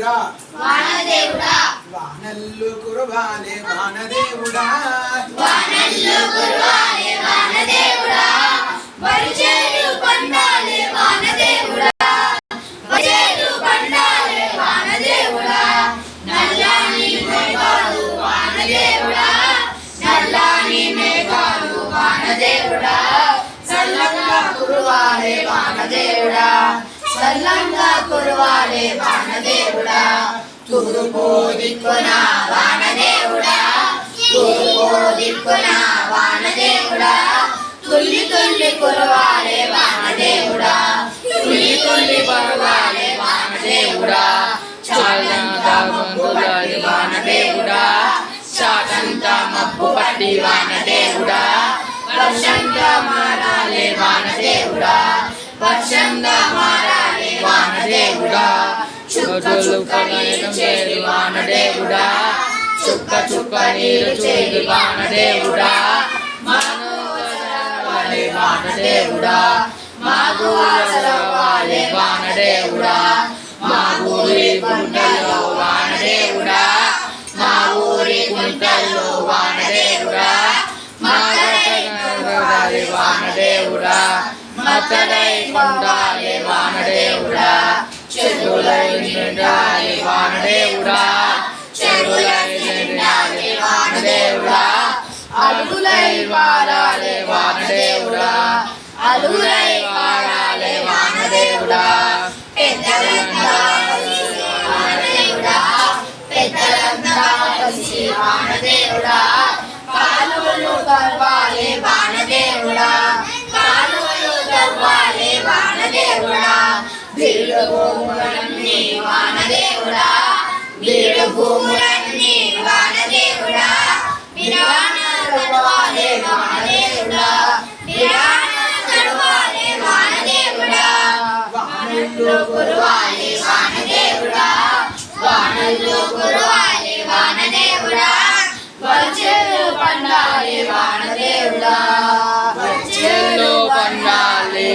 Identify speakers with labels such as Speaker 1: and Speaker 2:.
Speaker 1: వానదేవుడా
Speaker 2: వానదేవుడా
Speaker 1: వానల్లు కురవాలే వానదేవుడా
Speaker 2: వానల్లు కురవాలే వానదేవుడా వరిచేలు పండాలే వానదేవుడా వరిచేలు పండాలే వానదేవుడా నల్లని మేఘాలు వానదేవుడా నల్లని మేఘాలు వానదేవుడా చల్లంగా కురవాలే వానదేవుడా చల్లంగా కురవాలే వానదేవుడా తూర్పు దిక్కున వానదేవుడా తూర్పు దిక్కున వానదేవుడా తుల్లి తుల్లి కురవాలే వానదేవుడా తుల్లి తుల్లి కురవాలే వానదేవుడా చాలంతా మందులాలి వానదేవుడా చాలంతా మబ్బు పట్టి వానదేవుడా వర్షంగా మారాలే వానదేవుడా వర్షంగా మారాలే వానదేవుడా చుక్క చుక్క నీరు చేరి వానదేవుడా చుక్క చుక్క నీరు చేరి వానదేవుడా మానవాలే వానదేవుడా మాగోలవాలే వానదేవుడా మా ఊరి గుంటల్లో వానదేవుడా మా ఊరి గుంటల్లో వానదేవుడా మాగోలవాలే వానదేవుడా మతలై కొండాలే వానదేవుడా చెరువులై నిండాలే వానదేవుడా చెరువులై నిండాలే వానదేవుడా అలుగులై వారాలే వానదేవుడా అలుగులై వారాలే వానదేవుడా పెద్దలంతా వానదేవుడా పెద్దలంతా కలిసి వానదేవుడా కాలువలు తవ్వాలే వానదేవుడా కాలువలు తవ్వాలే వానదేవుడా బీడు భూములన్నీ వానదేవుడా బీడు భూములన్నీ వానదేవుడా విరాణాలు తడవాలే వానదేవుడా విరాణాలు తడవాలే వానదేవుడా వానల్లో కురవాలే వానదేవుడా వానల్లో కురవాలే వానదేవుడా వర్షాలు పండాలే వానదేవుడా వర్షాలు పండాలే